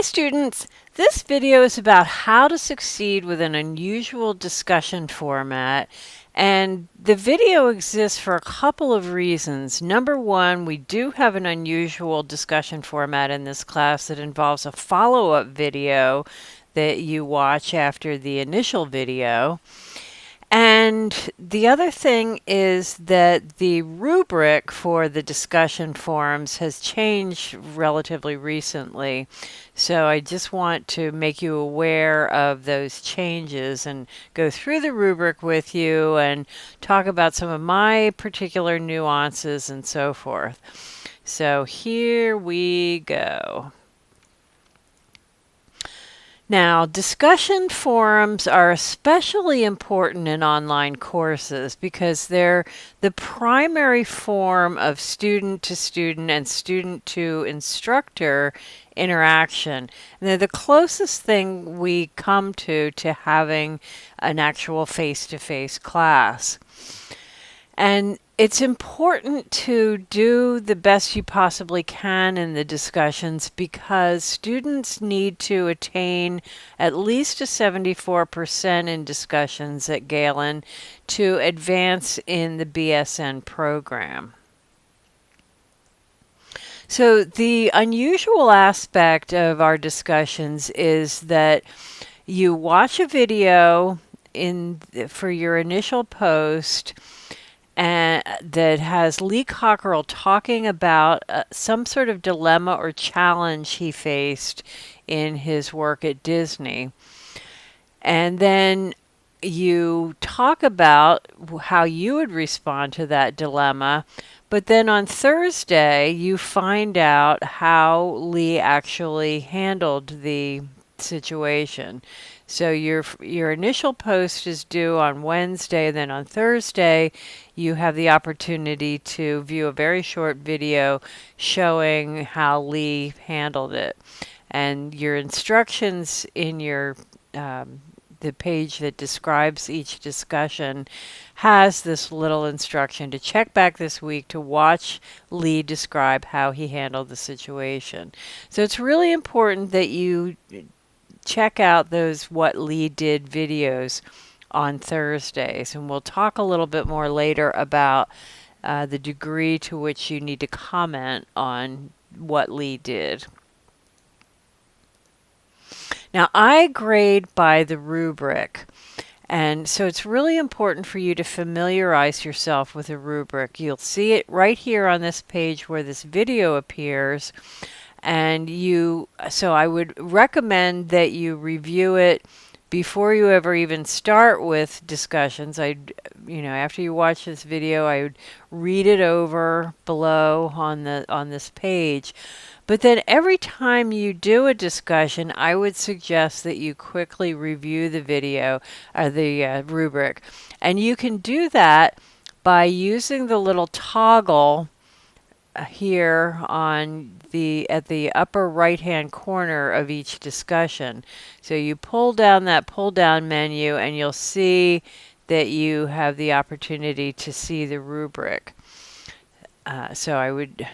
students, this video is about how to succeed with an unusual discussion format, and the video exists for a couple of reasons. Number one, we do have an unusual discussion format in this class that involves a follow-up video that you watch after the initial video. And the other thing is that the rubric for the discussion forums has changed relatively recently. So I just want to make you aware of those changes and go through the rubric with you and talk about some of my particular nuances and so forth. So here we go. Now, discussion forums are especially important in online courses because they're the primary form of student-to-student and student-to-instructor interaction. And they're the closest thing we come to having an actual face-to-face class. And it's important to do the best you possibly can in the discussions because students need to attain at least a 74% in discussions at Galen to advance in the BSN program. So the unusual aspect of our discussions is that you watch a video for your initial post and that has Lee Cockerell talking about some sort of dilemma or challenge he faced in his work at Disney. And then you talk about how you would respond to that dilemma. But then on Thursday, you find out how Lee actually handled the situation. So your initial post is due on Wednesday, then on Thursday you have the opportunity to view a very short video showing how Lee handled it. And your instructions in your the page that describes each discussion has this little instruction to check back this week to watch Lee describe how he handled the situation. So it's really important that you check out those What Lee Did videos on Thursdays, and we'll talk a little bit more later about the degree to which you need to comment on what Lee did. Now, I grade by the rubric, and so it's really important for you to familiarize yourself with the rubric. You'll see it right here on this page where this video appears. And so I would recommend that you review it before you ever even start with discussions. After you watch this video, I would read it over below on this page. But then every time you do a discussion, I would suggest that you quickly review the video, the rubric. And you can do that by using the little toggle here at the upper right hand corner of each discussion. So you pull down that pull down menu and you'll see that you have the opportunity to see the rubric. So I would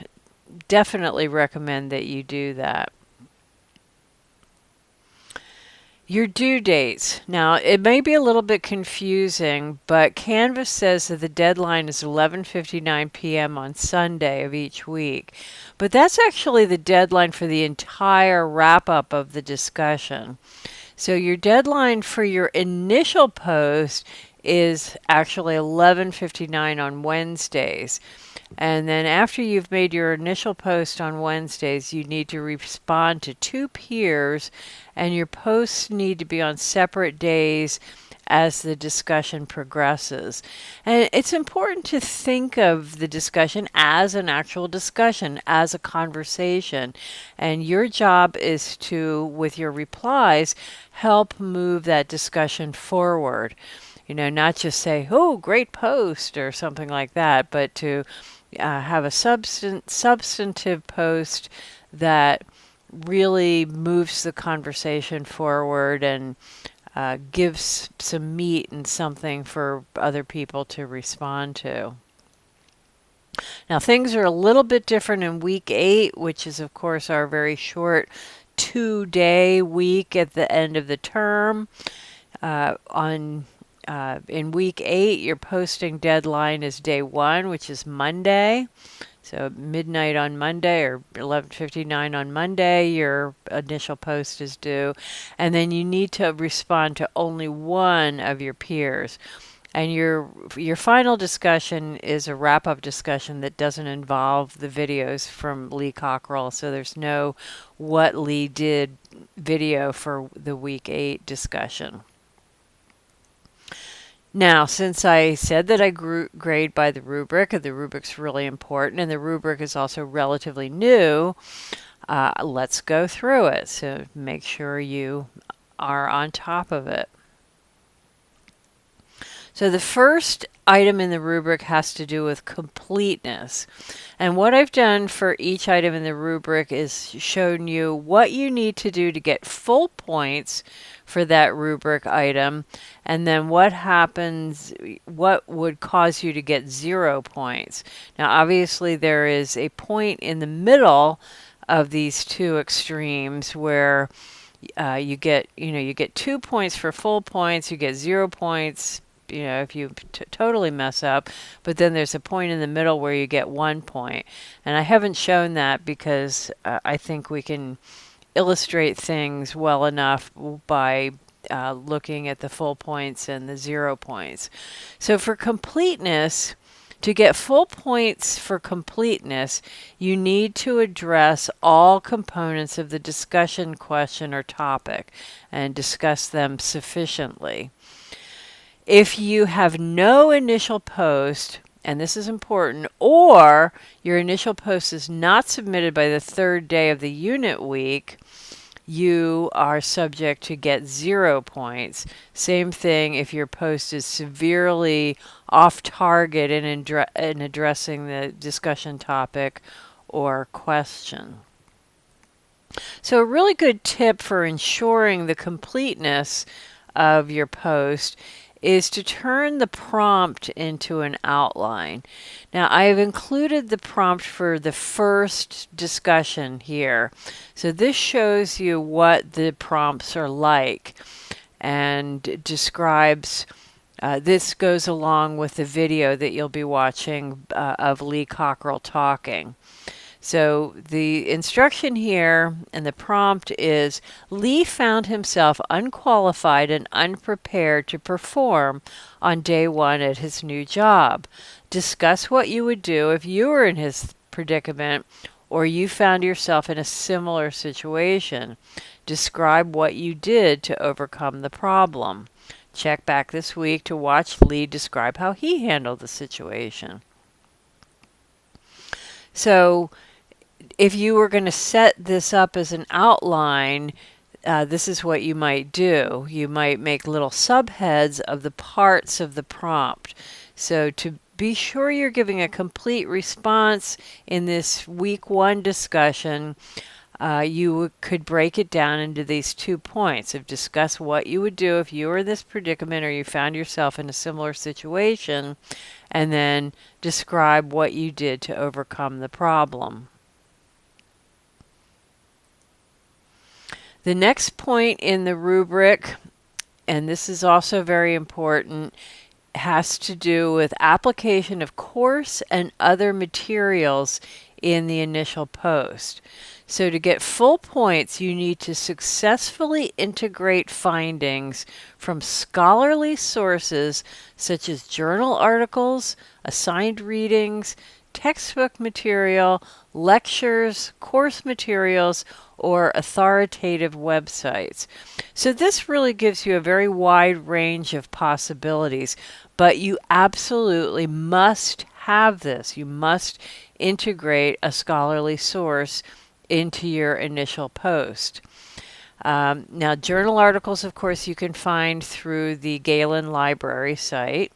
definitely recommend that you do that. Your due dates. Now, it may be a little bit confusing, but Canvas says that the deadline is 11:59 p.m. on Sunday of each week. But that's actually the deadline for the entire wrap-up of the discussion. So your deadline for your initial post is actually 11:59 on Wednesdays. And then after you've made your initial post on Wednesdays, you need to respond to 2 peers, and your posts need to be on separate days as the discussion progresses. And it's important to think of the discussion as an actual discussion, as a conversation. And your job is to, with your replies, help move that discussion forward. Not just say, "Oh, great post," or something like that, but to have a substantive post that really moves the conversation forward and gives some meat and something for other people to respond to. Now, things are a little bit different in week 8, which is, of course, our very short 2-day week at the end of the term. In week 8, your posting deadline is day 1, which is Monday. So midnight on Monday or 11:59 on Monday, your initial post is due. And then you need to respond to only one of your peers. And your final discussion is a wrap-up discussion that doesn't involve the videos from Lee Cockrell. So there's no what Lee did video for the week 8 discussion. Now, since I said that I grade by the rubric, and the rubric's really important, and the rubric is also relatively new, let's go through it. So make sure you are on top of it. So the first item in the rubric has to do with completeness. And what I've done for each item in the rubric is shown you what you need to do to get full points for that rubric item, and then what happens, what would cause you to get 0 points. Now, obviously, there is a point in the middle of these two extremes where you get 2 points for full points, you get 0 points, if you totally mess up, but then there's a point in the middle where you get 1 point. And I haven't shown that because I think we can illustrate things well enough by looking at the full points and the 0 points. So for completeness, to get full points for completeness, you need to address all components of the discussion question or topic and discuss them sufficiently. If you have no initial post, and this is important, or your initial post is not submitted by the 3rd day of the unit week, you are subject to get 0 points. Same thing if your post is severely off target in addressing the discussion topic or question. So a really good tip for ensuring the completeness of your post is to turn the prompt into an outline. Now, I have included the prompt for the first discussion here. So this shows you what the prompts are like and describes, this goes along with the video that you'll be watching of Lee Cockrell talking. So the instruction here and the prompt is, Lee found himself unqualified and unprepared to perform on day 1 at his new job. Discuss what you would do if you were in his predicament or you found yourself in a similar situation. Describe what you did to overcome the problem. Check back this week to watch Lee describe how he handled the situation. So if you were going to set this up as an outline, this is what you might do. You might make little subheads of the parts of the prompt. So to be sure you're giving a complete response in this week 1 discussion, you could break it down into these 2 points of discuss what you would do if you were in this predicament or you found yourself in a similar situation, and then describe what you did to overcome the problem. The next point in the rubric, and this is also very important, has to do with application of course and other materials in the initial post. So to get full points, you need to successfully integrate findings from scholarly sources such as journal articles, assigned readings, textbook material, lectures, course materials, or authoritative websites. So this really gives you a very wide range of possibilities, but you absolutely must have this. You must integrate a scholarly source into your initial post. Now, journal articles, of course, you can find through the Galen Library site.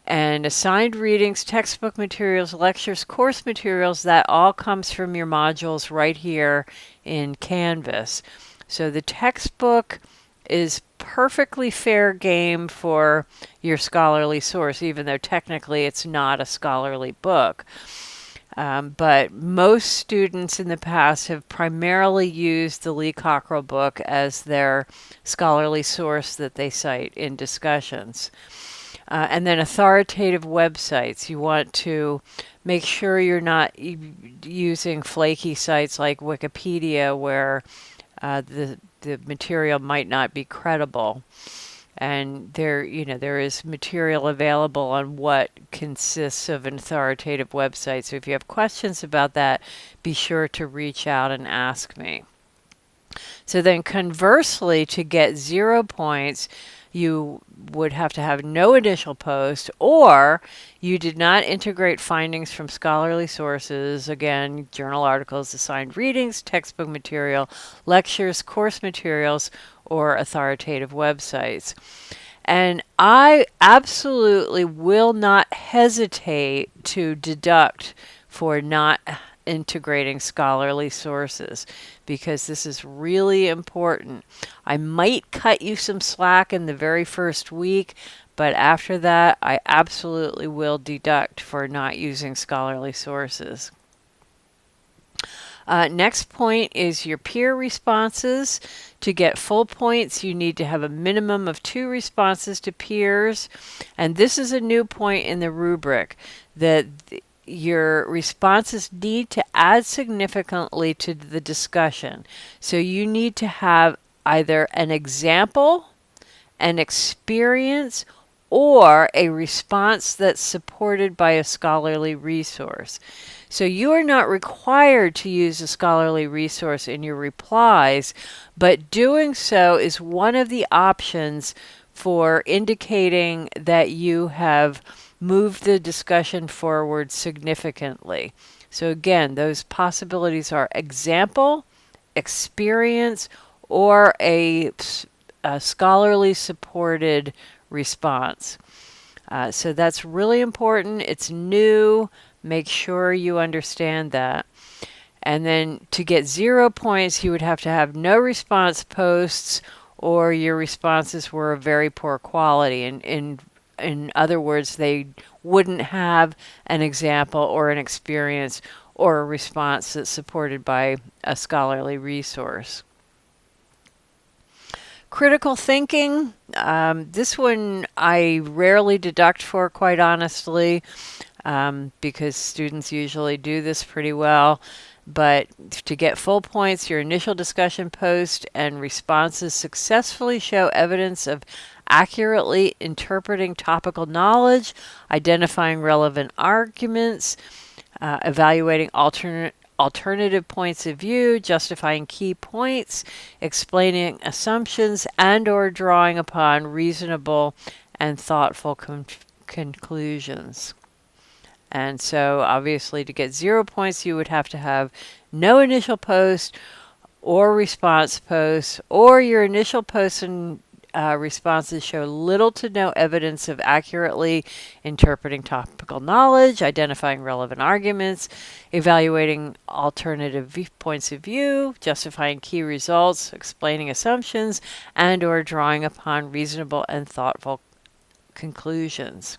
And assigned readings, textbook materials, lectures, course materials, that all comes from your modules right here in Canvas. So the textbook is perfectly fair game for your scholarly source, even though technically it's not a scholarly book. But most students in the past have primarily used the Lee Cockrell book as their scholarly source that they cite in discussions. And then authoritative websites. You want to make sure you're not using flaky sites like Wikipedia where the material might not be credible. And there is material available on what consists of an authoritative website. So if you have questions about that, be sure to reach out and ask me. So then conversely, to get 0 points, you would have to have no initial post, or you did not integrate findings from scholarly sources, again, journal articles, assigned readings, textbook material, lectures, course materials, or authoritative websites. And I absolutely will not hesitate to deduct for not integrating scholarly sources, because this is really important. I might cut you some slack in the very first week, but after that, I absolutely will deduct for not using scholarly sources. Next point is your peer responses. To get full points, you need to have a minimum of 2 responses to peers. And this is a new point in the rubric, that your responses need to add significantly to the discussion. So you need to have either an example, an experience, or a response that's supported by a scholarly resource. So you are not required to use a scholarly resource in your replies, but doing so is one of the options for indicating that you have moved the discussion forward significantly. So again, those possibilities are example, experience, or a scholarly supported response. So that's really important. It's new. Make sure you understand that. And then to get 0 points, you would have to have no response posts, or your responses were of very poor quality. In other words, they wouldn't have an example or an experience or a response that's supported by a scholarly resource. Critical thinking, this one I rarely deduct for, quite honestly, because students usually do this pretty well. But to get full points, your initial discussion post and responses successfully show evidence of accurately interpreting topical knowledge, identifying relevant arguments, evaluating alternative points of view, justifying key points, explaining assumptions, and/or drawing upon reasonable and thoughtful conclusions. And so obviously to get 0 points, you would have to have no initial post or response posts, or your initial posts and responses show little to no evidence of accurately interpreting topical knowledge, identifying relevant arguments, evaluating alternative points of view, justifying key results, explaining assumptions, and/or drawing upon reasonable and thoughtful conclusions.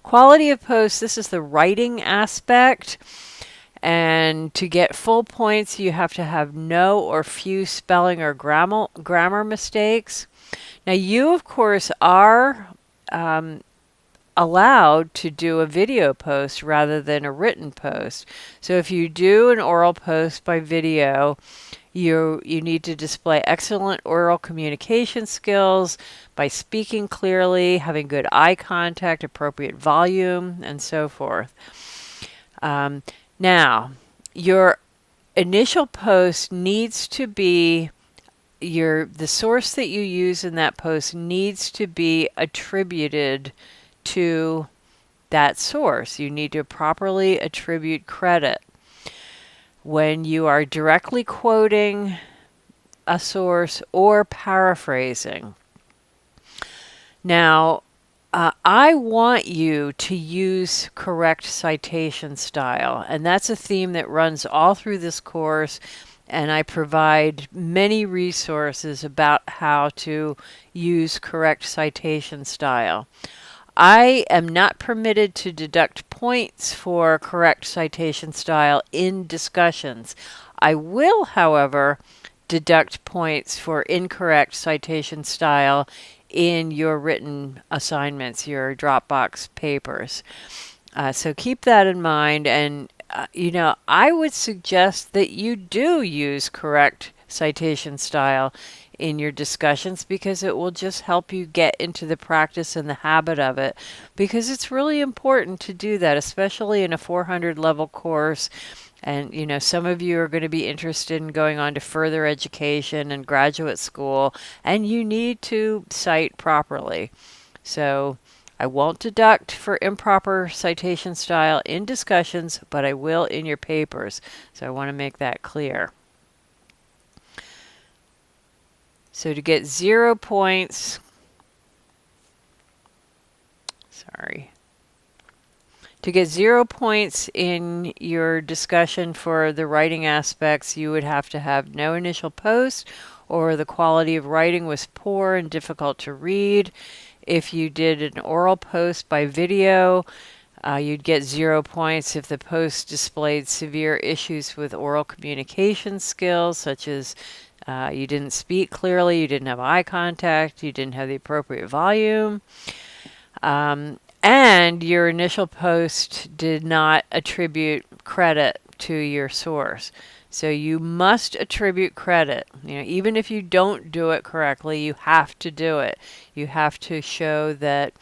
Quality of posts, this is the writing aspect. And to get full points, you have to have no or few spelling or grammar mistakes. Now, you, of course, are allowed to do a video post rather than a written post. So if you do an oral post by video, you need to display excellent oral communication skills by speaking clearly, having good eye contact, appropriate volume, and so forth. Now, your initial post needs to be the source that you use in that post needs to be attributed to that source. You need to properly attribute credit. When you are directly quoting a source or paraphrasing. Now, I want you to use correct citation style, and that's a theme that runs all through this course, and I provide many resources about how to use correct citation style. I am not permitted to deduct points for correct citation style in discussions. I will, however, deduct points for incorrect citation style in your written assignments, your Dropbox papers. So keep that in mind. And, I would suggest that you do use correct citation style in your discussions because it will just help you get into the practice and the habit of it, because it's really important to do that, especially in a 400 level course. And, some of you are going to be interested in going on to further education and graduate school, and you need to cite properly. So I won't deduct for improper citation style in discussions, but I will in your papers. So I want to make that clear. So to get 0 points, to get 0 points in your discussion for the writing aspects, you would have to have no initial post, or the quality of writing was poor and difficult to read. If you did an oral post by video, you'd get 0 points if the post displayed severe issues with oral communication skills, such as you didn't speak clearly, you didn't have eye contact, you didn't have the appropriate volume, and your initial post did not attribute credit to your source. So you must attribute credit. Even if you don't do it correctly, you have to do it. You have to show that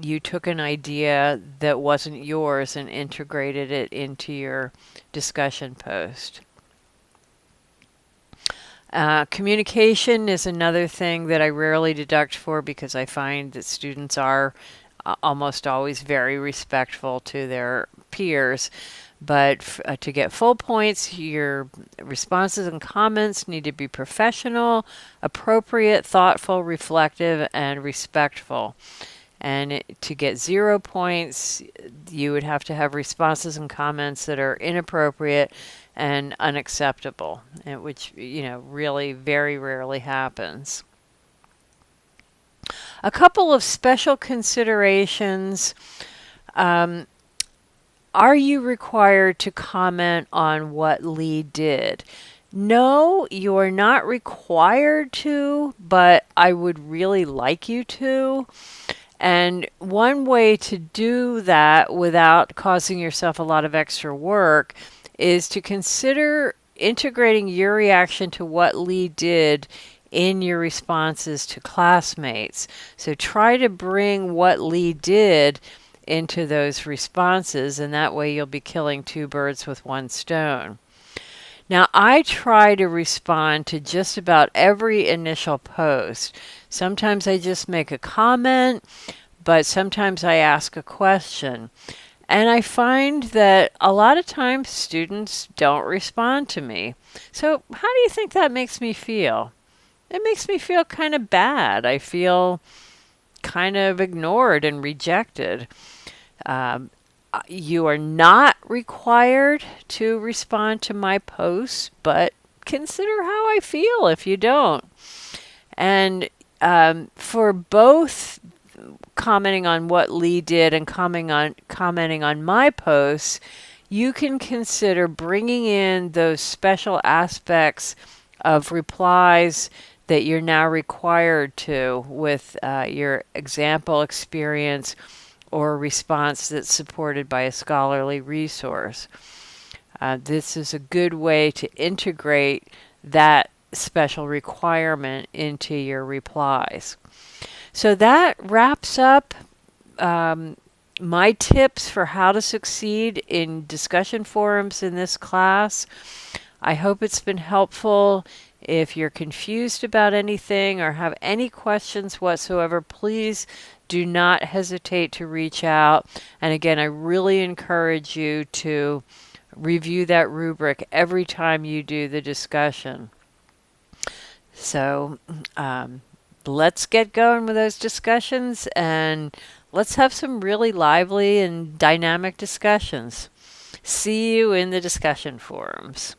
you took an idea that wasn't yours and integrated it into your discussion post. Communication is another thing that I rarely deduct for, because I find that students are almost always very respectful to their peers. But to get full points, your responses and comments need to be professional, appropriate, thoughtful, reflective, and respectful. And to get 0 points, you would have to have responses and comments that are inappropriate and unacceptable, which, really very rarely happens. A couple of special considerations. Are you required to comment on what Lee did? No, you are not required to, but I would really like you to. And one way to do that without causing yourself a lot of extra work is to consider integrating your reaction to what Lee did in your responses to classmates. So try to bring what Lee did into those responses, and that way you'll be killing 2 birds with 1 stone. Now, I try to respond to just about every initial post. Sometimes I just make a comment, but sometimes I ask a question. And I find that a lot of times students don't respond to me. So how do you think that makes me feel? It makes me feel kind of bad. I feel kind of ignored and rejected. You are not required to respond to my posts, but consider how I feel if you don't. And for both commenting on what Lee did and commenting on my posts, you can consider bringing in those special aspects of replies that you're now required to with your example experience or a response that's supported by a scholarly resource. This is a good way to integrate that special requirement into your replies. So that wraps up my tips for how to succeed in discussion forums in this class. I hope it's been helpful. If you're confused about anything or have any questions whatsoever, please do not hesitate to reach out. And again, I really encourage you to review that rubric every time you do the discussion. So let's get going with those discussions, and let's have some really lively and dynamic discussions. See you in the discussion forums.